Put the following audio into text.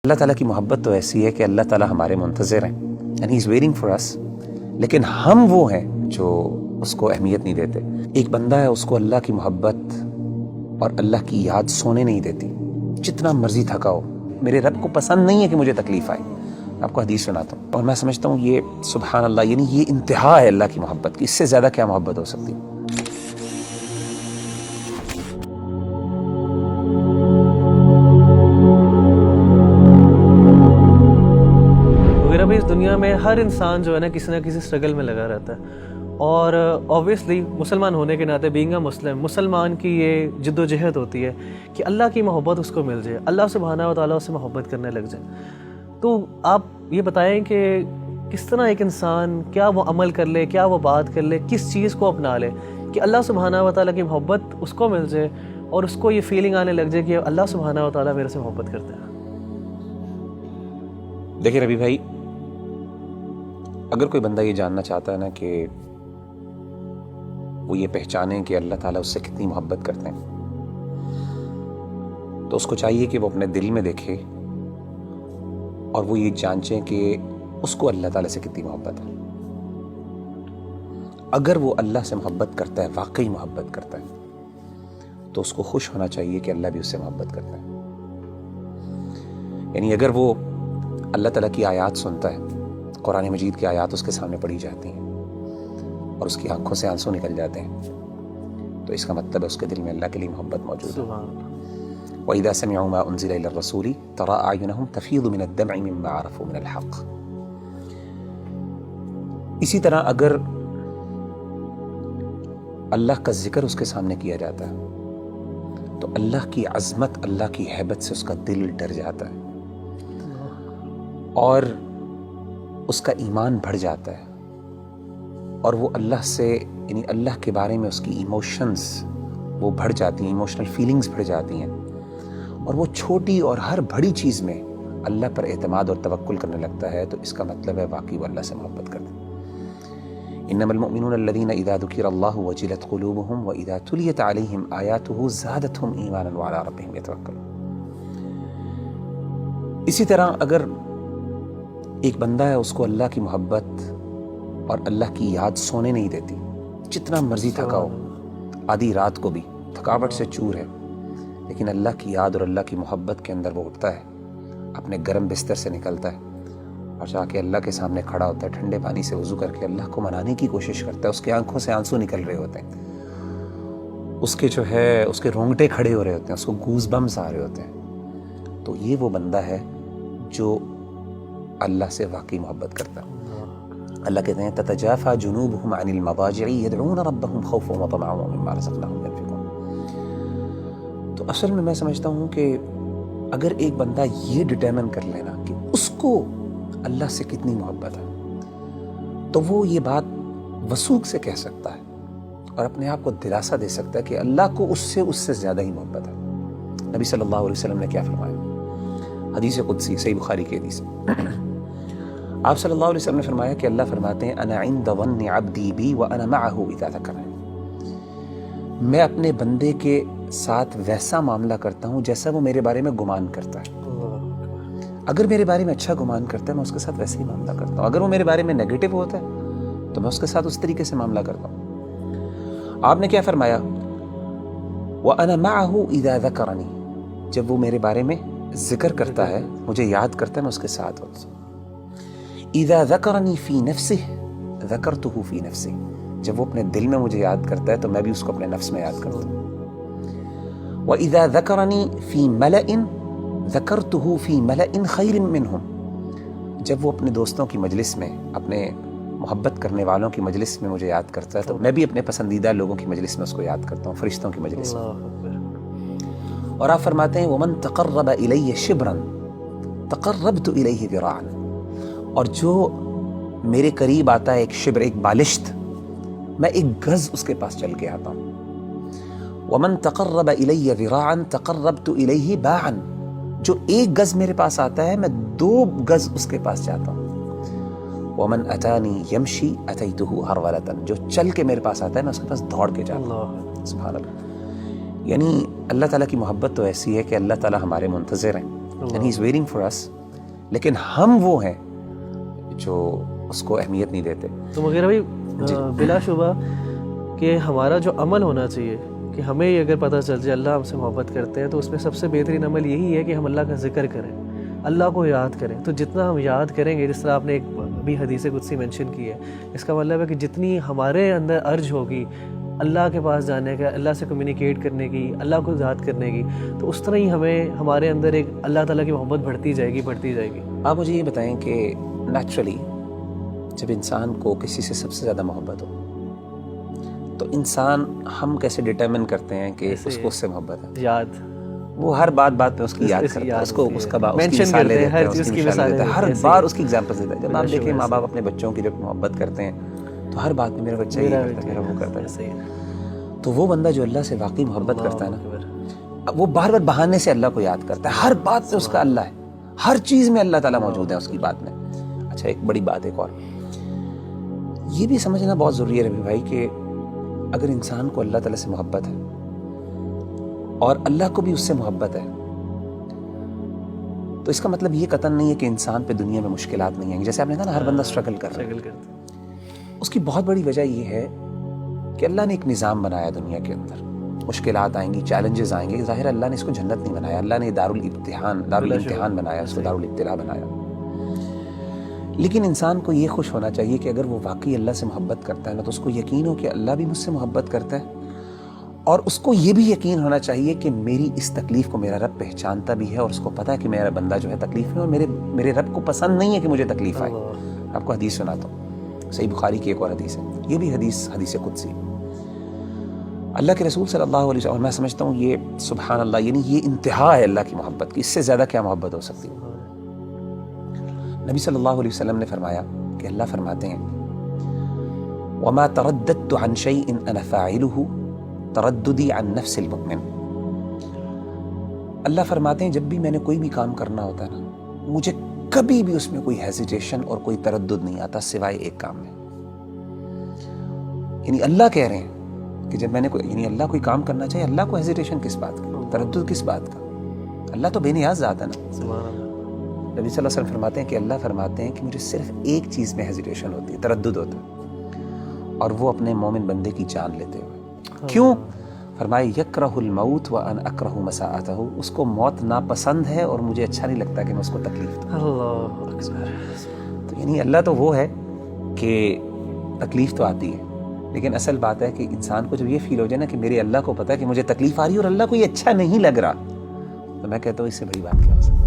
اللہ تعالیٰ کی محبت تو ایسی ہے کہ اللہ تعالیٰ ہمارے منتظر ہیں and he is waiting for us, لیکن ہم وہ ہیں جو اس کو اہمیت نہیں دیتے۔ ایک بندہ ہے، اس کو اللہ کی محبت اور اللہ کی یاد سونے نہیں دیتی، جتنا مرضی تھکا ہو۔ میرے رب کو پسند نہیں ہے کہ مجھے تکلیف آئے۔ آپ کو حدیث سناتا ہوں اور میں سمجھتا ہوں یہ سبحان اللہ، یعنی یہ انتہا ہے اللہ کی محبت کی، اس سے زیادہ کیا محبت ہو سکتی؟ اس دنیا میں ہر انسان جو ہے نا کسی نہ کسی اسٹرگل میں لگا رہتا ہے، اور اوبویسلی مسلمان ہونے کے ناطے بینگ اے مسلمان کی یہ جد و جہد ہوتی ہے کہ اللہ کی محبت اس کو مل جائے، اللہ سبحانہ و تعالیٰ اس سے محبت کرنے لگ جائے۔ تو آپ یہ بتائیں کہ کس طرح ایک انسان کیا وہ عمل کر لے، کیا وہ بات کر لے، کس چیز کو اپنا لے کہ اللہ سبحانہ و تعالیٰ کی محبت اس کو مل جائے اور اس کو یہ فیلنگ آنے لگ جائے کہ اللہ سبحانہ و تعالیٰ میرے سے محبت کرتے ہیں۔ دیکھیں ربی بھائی، اگر کوئی بندہ یہ جاننا چاہتا ہے نا کہ وہ یہ پہچانے کہ اللہ تعالیٰ اس سے کتنی محبت کرتے ہیں، تو اس کو چاہیے کہ وہ اپنے دل میں دیکھے اور وہ یہ جانچیں کہ اس کو اللہ تعالیٰ سے کتنی محبت ہے۔ اگر وہ اللہ سے محبت کرتا ہے، واقعی محبت کرتا ہے، تو اس کو خوش ہونا چاہیے کہ اللہ بھی اس سے محبت کرتا ہے۔ یعنی اگر وہ اللہ تعالیٰ کی آیات سنتا ہے، قرآن مجید کی آیات اس کے سامنے پڑھی جاتی ہیں اور اس کی آنکھوں سے آنسو نکل جاتے ہیں، تو اس کا مطلب ہے اس کے دل میں اللہ کے لیے محبت موجود ہے۔ وَإِذَا سَمِعُوا مَا أُنزِلَ إِلَى الرَّسُولِ تَرَىٰ أَعْيُنَهُمْ تَفِيضُ مِنَ الدَّمْعِ مِمَّا عَرَفُوا مِنَ الْحَقِّ۔ اسی طرح اگر اللہ کا ذکر اس کے سامنے کیا جاتا ہے تو اللہ کی عظمت، اللہ کی ہیبت سے اس کا دل ڈر جاتا ہے اور اس کا ایمان بڑھ جاتا ہے، اور وہ اللہ سے، یعنی اللہ کے بارے میں اس کی ایموشنز وہ بڑھ جاتی ہیں، ایموشنل فیلنگز بڑھ جاتی ہیں، اور وہ چھوٹی اور ہر بڑی چیز میں اللہ پر اعتماد اور توکل کرنے لگتا ہے، تو اس کا مطلب ہے واقعی وہ اللہ سے محبت کرتا ہے۔ انما المؤمنون الذين اذا ذكر الله وجلت قلوبهم واذا تليت عليهم آياته زادتهم ایمانا وعلى ربهم يتوکلون۔ اسی طرح اگر ایک بندہ ہے، اس کو اللہ کی محبت اور اللہ کی یاد سونے نہیں دیتی، جتنا مرضی تھکا ہو، آدھی رات کو بھی تھکاوٹ سے چور ہے، لیکن اللہ کی یاد اور اللہ کی محبت کے اندر وہ اٹھتا ہے، اپنے گرم بستر سے نکلتا ہے اور جا کے اللہ کے سامنے کھڑا ہوتا ہے، ٹھنڈے پانی سے وضو کر کے اللہ کو منانے کی کوشش کرتا ہے، اس کی آنکھوں سے آنسو نکل رہے ہوتے ہیں، اس کے جو ہے اس کے رونگٹے کھڑے ہو رہے ہوتے ہیں، اس کو گوز بمز آ رہے ہوتے ہیں، تو یہ وہ بندہ ہے جو اللہ سے واقعی محبت کرتا ہے۔ اللہ کہتے ہیں تتجافى جنوبهم عن المضاجع يدعون ربهم خوفا وطمعا ومما رزقناهم ينفقون۔ تو اصل میں سمجھتا ہوں کہ اگر ایک بندہ یہ ڈٹرمن کر لینا کہ اس کو اللہ سے کتنی محبت ہے، تو وہ یہ بات وثوق سے کہہ سکتا ہے اور اپنے آپ کو دلاسا دے سکتا ہے کہ اللہ کو اس سے زیادہ ہی محبت ہے۔ نبی صلی اللہ علیہ وسلم نے کیا فرمایا؟ حدیث قدسی، صحیح بخاری کی حدیث، آپ صلی اللہ علیہ وسلم نے فرمایا کہ اللہ فرماتے ہیں انا عند ظن عبدی بی وانا معه اذا ذکرنی، میں اپنے بندے کے ساتھ ویسا معاملہ کرتا ہوں جیسا وہ میرے بارے میں گمان کرتا ہے۔ اگر میرے بارے میں اچھا گمان کرتا ہے، میں اس کے ساتھ ویسے ہی معاملہ کرتا ہوں، اگر وہ میرے بارے میں نیگیٹو ہوتا ہے تو میں اس کے ساتھ اس طریقے سے معاملہ کرتا ہوں۔ آپ نے کیا فرمایا؟ وانا معه اذا ذکرنی، جب وہ میرے بارے میں ذکر کرتا ہے، مجھے یاد کرتا ہے، میں اس کے ساتھ ہوتا ہوں۔ اذا ذکرنی فی نفسہ ذکرتہ فی نفسی، جب وہ اپنے دل میں مجھے یاد کرتا ہے تو میں بھی اس کو اپنے نفس میں یاد کرتا ہوں۔ وَإِذَا ذَكَرَنِي فِي مَلَئٍ ذَكَرْتُهُ فِي مَلَئٍ خَيْرٍ مِّنْهُمْ، جب وہ اپنے دوستوں کی مجلس میں، اپنے محبت کرنے والوں کی مجلس میں مجھے یاد کرتا ہے تو میں بھی اپنے پسندیدہ لوگوں کی مجلس میں اس کو یاد کرتا ہوں، فرشتوں کی مجلس میں۔ اور آپ فرماتے ہیں وَمَن تَقَرَّبَ إِلَيَّ شِبْرًا تَقَرَّبْتُ إِلَيْهِ ذِرَاعًا، اور جو میرے قریب آتا ہے ایک شبر، ایک بالشت، میں ایک گز اس کے پاس چل کے آتا ہوں۔ وَمَن تَقَرَّبَ إِلَيَّ ذِرَاعًا تَقَرَّبْتُ إِلَيْهِ بَاعًا، جو ایک گز میرے پاس آتا ہے میں 2 گز اس کے پاس جاتا ہوں۔ وَمَنْ أَتَانِي يَمْشِي أَتَيْتُهُ هَرْوَلَةً، جو چل کے میرے پاس آتا ہے میں اس کے پاس دوڑ کے جاتا ہوں۔ سبحان اللہ۔ یعنی اللہ تعالیٰ کی محبت تو ایسی ہے کہ اللہ تعالیٰ ہمارے منتظر ہیں، and he is waiting for us. لیکن ہم وہ ہیں جو اس کو اہمیت نہیں دیتے. تو مغیرہ بھائی بلا شبہ کہ ہمارا جو عمل ہونا چاہیے کہ ہمیں یہ اگر پتہ چل جائے اللہ ہم سے محبت کرتے ہیں تو اس میں سب سے بہترین عمل یہی ہے کہ ہم اللہ کا ذکر کریں, اللہ کو یاد کریں. تو جتنا ہم یاد کریں گے, جس طرح آپ نے ایک بھی حدیث قدسی مینشن کی ہے, اس کا مطلب ہے کہ جتنی ہمارے اندر ارج ہوگی اللہ کے پاس جانے کا, اللہ سے کمیونیکیٹ کرنے کی, اللہ کو یاد کرنے کی, تو اس طرح ہی ہمارے اندر ایک اللہ تعالیٰ کی محبت بڑھتی جائے گی. آپ مجھے یہ بتائیں کہ نیچرلی جب انسان کو کسی سے سب سے زیادہ محبت ہو تو انسان ہم کیسے ڈٹرمن کرتے ہیں کہ اس کو اس سے محبت ہے؟ یاد, وہ ہر بات پہ اس کی یاد کرتا ہے, اس کو اس کا مثالیں دیتا ہے, اس کی مثالیں دیتا ہے, ہر بار اس کی ایگزامپل دیتا ہے. جب آپ دیکھیں ماں باپ اپنے بچوں کی جب محبت کرتے ہیں تو ہر بات میں میرا بچہ یہ کرتا ہے, میرا وہ کرتا ہے. تو وہ بندہ جو اللہ سے واقعی محبت کرتا ہے نا, وہ بار بار بہانے سے اللہ کو یاد کرتا ہے. ہر بات پہ اس کا اللہ ہے, ہر چیز میں اللہ تعالیٰ موجود ہے اس کی بات میں. اچھا ایک بڑی بات ایک اور یہ بھی سمجھنا بہت ضروری ہے ربی بھائی کہ اگر انسان کو اللہ تعالیٰ سے محبت ہے اور اللہ کو بھی اس سے محبت ہے تو اس کا مطلب یہ قطعاً نہیں ہے کہ انسان پہ دنیا میں مشکلات نہیں آئیں گی. جیسے آپ نے کہا نا ہر بندہ اسٹرگل کر رہا ہے, اس کی بہت بڑی وجہ یہ ہے کہ اللہ نے ایک نظام بنایا دنیا کے اندر. مشکلات آئیں گی, چیلنجز آئیں گے. ظاہر اللہ نے اس کو جنت نہیں بنایا, اللہ نے دارالامتحان بنایا, اس کو دارالابتلاء بنایا. لیکن انسان کو یہ خوش ہونا چاہیے کہ اگر وہ واقعی اللہ سے محبت کرتا ہے نا تو اس کو یقین ہو کہ اللہ بھی مجھ سے محبت کرتا ہے, اور اس کو یہ بھی یقین ہونا چاہیے کہ میری اس تکلیف کو میرا رب پہچانتا بھی ہے, اور اس کو پتہ ہے کہ میرا بندہ جو ہے تکلیف میں, اور میرے رب کو پسند نہیں ہے کہ مجھے تکلیف آئے. آپ کو حدیث سناتا ہوں, صحیح بخاری کی ایک اور حدیث ہے, یہ بھی حدیث قدسی. اللہ کے رسول صلی اللہ علیہ وسلم, اور میں سمجھتا ہوں یہ سبحان اللہ, یعنی یہ انتہا ہے اللہ کی محبت کی, اس سے زیادہ کیا محبت ہو سکتی ہے. نبی صلی اللہ علیہ وسلم نے فرمایا کہ اللہ فرماتے ہیں وَمَا تَرَدَّدْتُ عَنْ شَيْءٍ أَنَا فَاعِلُهُ تَرَدُّدِي عَنْ نَفْسِ الْمُؤْمِنِ. اللہ فرماتے ہیں جب بھی میں نے کوئی بھی کام کرنا ہوتا ہے نا, مجھے کبھی بھی اس میں کوئی ہیزیٹیشن اور کوئی تردد نہیں آتا سوائے ایک کام میں. یعنی اللہ کہہ رہے ہیں کہ جب میں نے یعنی اللہ کوئی کام کرنا چاہیے, اللہ کو ہیزیٹیشن کس بات کا, تردد کس بات کا؟ اللہ تو بے نیاز ذات ہے نا. نبی صلی اللہ علیہ وسلم فرماتے ہیں کہ اللہ فرماتے ہیں کہ مجھے صرف ایک چیز میں ہیزیٹیشن ہوتی ہے, تردد ہوتا ہے, اور وہ اپنے مومن بندے کی جان لیتے ہوئے. کیوں؟ فرمائے یکرہ الموت وانا اکرہ مساءتہ, اس کو موت ناپسند ہے اور مجھے اچھا نہیں لگتا کہ میں اس کو تکلیف دوں. اللہ اکبر. تو یعنی اللہ تو وہ ہے کہ تکلیف تو آتی ہے, لیکن اصل بات ہے کہ انسان کو جب یہ فیل ہو جائے نا کہ میرے اللہ کو پتہ ہے کہ مجھے تکلیف آ رہی ہے اور اللہ کو یہ اچھا نہیں لگ رہا, تو میں کہتا ہوں اس سے بڑی بات کیا ہو سکتی ہے.